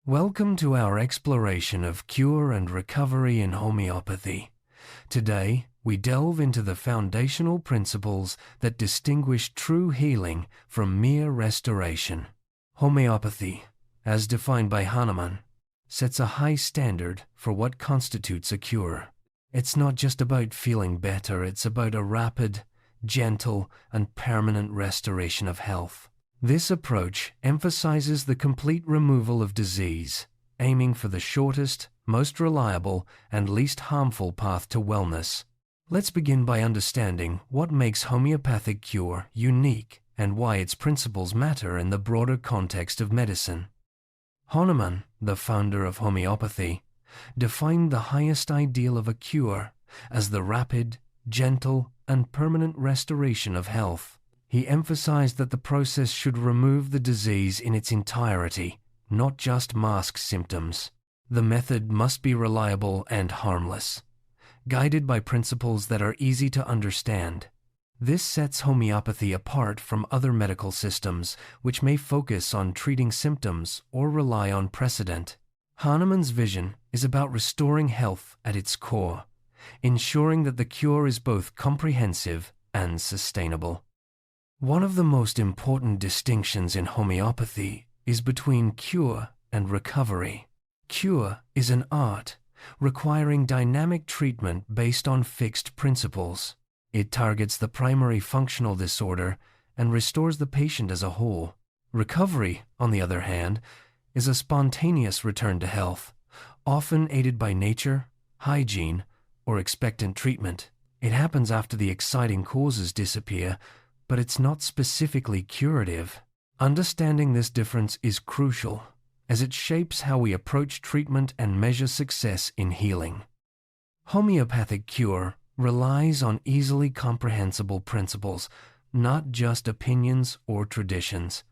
Welcome to our exploration of cure and recovery in homeopathy. Today, we delve into the foundational principles that distinguish true healing from mere restoration. Homeopathy, as defined by Hahnemann, sets a high standard for what constitutes a cure. It's not just about feeling better, it's about a rapid, gentle, and permanent restoration of health. This approach emphasizes the complete removal of disease, aiming for the shortest, most reliable, and least harmful path to wellness. Let's begin by understanding what makes homeopathic cure unique and why its principles matter in the broader context of medicine. Hahnemann, the founder of homeopathy, defined the highest ideal of a cure as the rapid, gentle, and permanent restoration of health. He emphasized that the process should remove the disease in its entirety, not just mask symptoms. The method must be reliable and harmless, guided by principles that are easy to understand. This sets homeopathy apart from other medical systems, which may focus on treating symptoms or rely on precedent. Hahnemann's vision is about restoring health at its core, ensuring that the cure is both comprehensive and sustainable. One of the most important distinctions in homeopathy is between cure and recovery. Cure is an art, requiring dynamic treatment based on fixed principles. It targets the primary functional disorder and restores the patient as a whole. Recovery, on the other hand, is a spontaneous return to health, often aided by nature, hygiene, or expectant treatment. It happens after the exciting causes disappear, but it's not specifically curative. Understanding this difference is crucial, as it shapes how we approach treatment and measure success in healing. Homeopathic cure relies on easily comprehensible principles, not just opinions or traditions.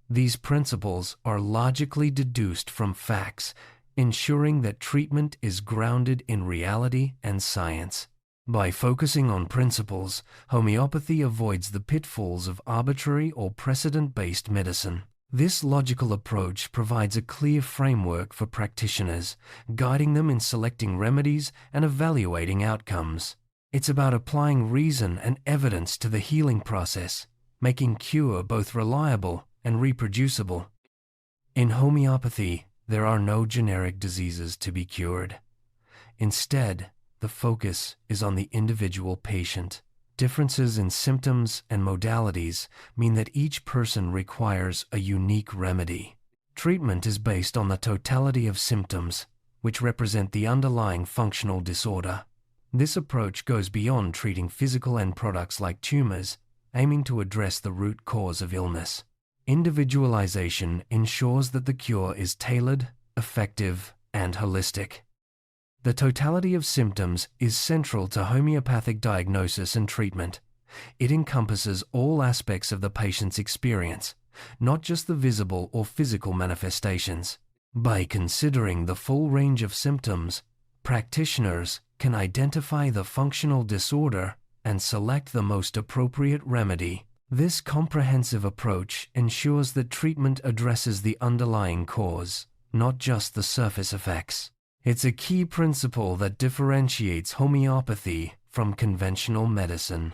These principles are logically deduced from facts, ensuring that treatment is grounded in reality and science. By focusing on principles, homeopathy avoids the pitfalls of arbitrary or precedent-based medicine. This logical approach provides a clear framework for practitioners, guiding them in selecting remedies and evaluating outcomes. It's about applying reason and evidence to the healing process, making cure both reliable and reproducible. In homeopathy, there are no generic diseases to be cured. Instead, the focus is on the individual patient. Differences in symptoms and modalities mean that each person requires a unique remedy. Treatment is based on the totality of symptoms, which represent the underlying functional disorder. This approach goes beyond treating physical end products like tumors, aiming to address the root cause of illness. Individualization ensures that the cure is tailored, effective, and holistic. The totality of symptoms is central to homeopathic diagnosis and treatment. It encompasses all aspects of the patient's experience, not just the visible or physical manifestations. By considering the full range of symptoms, practitioners can identify the functional disorder and select the most appropriate remedy. This comprehensive approach ensures that treatment addresses the underlying cause, not just the surface effects. It's a key principle that differentiates homeopathy from conventional medicine.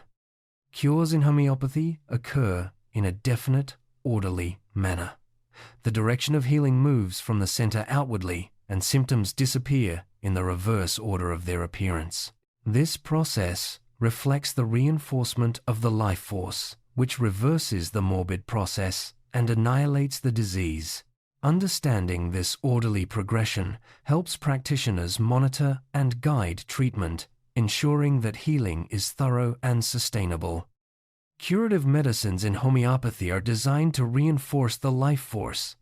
Cures in homeopathy occur in a definite, orderly manner. The direction of healing moves from the center outwardly, and symptoms disappear in the reverse order of their appearance. This process reflects the reinforcement of the life force, which reverses the morbid process and annihilates the disease. Understanding this orderly progression helps practitioners monitor and guide treatment, ensuring that healing is thorough and sustainable. Curative medicines in homeopathy are designed to reinforce the life force.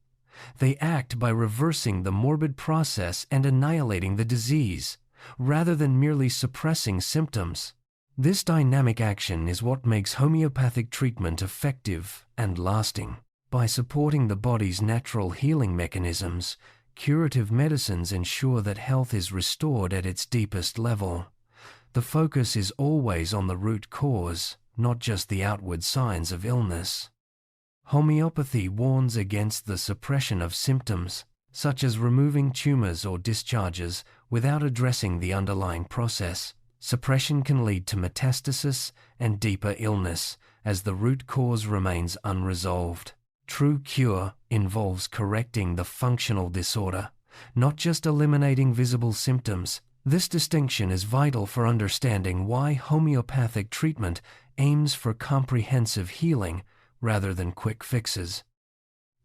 They act by reversing the morbid process and annihilating the disease, rather than merely suppressing symptoms. This dynamic action is what makes homeopathic treatment effective and lasting. By supporting the body's natural healing mechanisms, curative medicines ensure that health is restored at its deepest level. The focus is always on the root cause, not just the outward signs of illness. Homeopathy warns against the suppression of symptoms. such as removing tumors or discharges without addressing the underlying process. Suppression can lead to metastasis and deeper illness as the root cause remains unresolved. True cure involves correcting the functional disorder, not just eliminating visible symptoms. This distinction is vital for understanding why homeopathic treatment aims for comprehensive healing rather than quick fixes.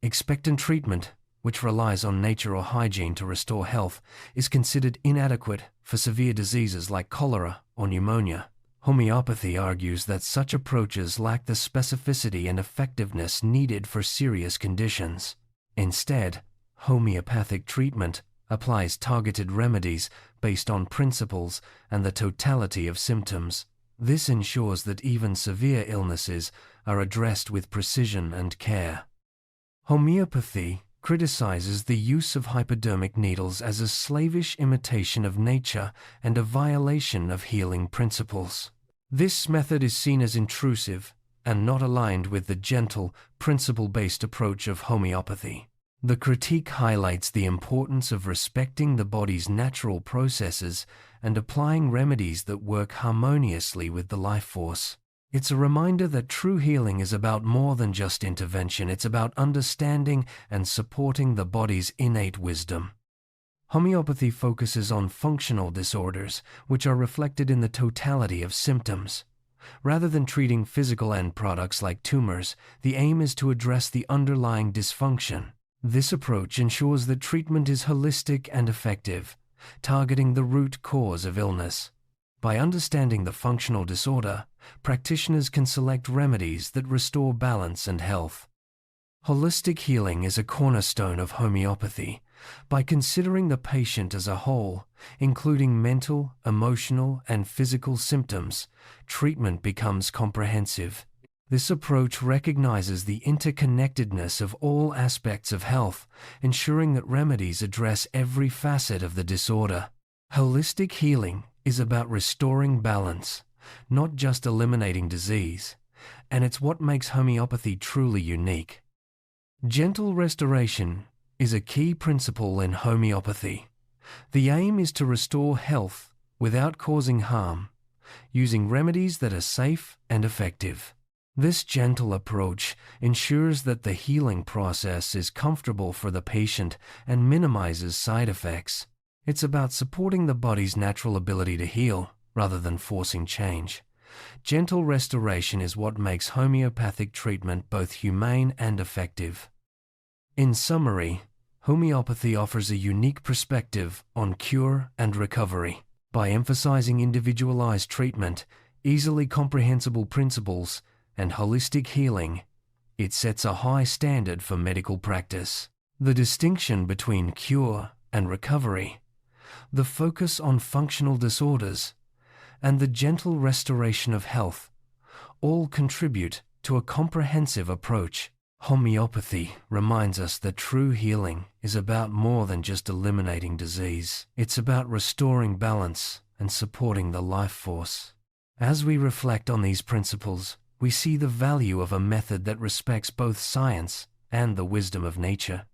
Expectant treatment, which relies on nature or hygiene to restore health, is considered inadequate for severe diseases like cholera or pneumonia. Homeopathy argues that such approaches lack the specificity and effectiveness needed for serious conditions. Instead, homeopathic treatment applies targeted remedies based on principles and the totality of symptoms. This ensures that even severe illnesses are addressed with precision and care. Homeopathy criticizes the use of hypodermic needles as a slavish imitation of nature and a violation of healing principles. This method is seen as intrusive and not aligned with the gentle, principle-based approach of homeopathy. The critique highlights the importance of respecting the body's natural processes and applying remedies that work harmoniously with the life force. It's a reminder that true healing is about more than just intervention. It's about understanding and supporting the body's innate wisdom. Homeopathy focuses on functional disorders, which are reflected in the totality of symptoms. Rather than treating physical end products like tumors, the aim is to address the underlying dysfunction. This approach ensures that treatment is holistic and effective, targeting the root cause of illness. By understanding the functional disorder, practitioners can select remedies that restore balance and health. Holistic healing is a cornerstone of homeopathy. By considering the patient as a whole, including mental, emotional, and physical symptoms, treatment becomes comprehensive. This approach recognizes the interconnectedness of all aspects of health, ensuring that remedies address every facet of the disorder. Holistic healing is about restoring balance, not just eliminating disease, and it's what makes homeopathy truly unique. Gentle restoration is a key principle in homeopathy. The aim is to restore health without causing harm, using remedies that are safe and effective. This gentle approach ensures that the healing process is comfortable for the patient and minimizes side effects. It's about supporting the body's natural ability to heal, rather than forcing change. Gentle restoration is what makes homeopathic treatment both humane and effective. In summary, homeopathy offers a unique perspective on cure and recovery. By emphasizing individualized treatment, easily comprehensible principles, and holistic healing, it sets a high standard for medical practice. The distinction between cure and recovery, the focus on functional disorders, and the gentle restoration of health all contribute to a comprehensive approach. Homeopathy reminds us that true healing is about more than just eliminating disease. It's about restoring balance and supporting the life force. As we reflect on these principles, we see the value of a method that respects both science and the wisdom of nature.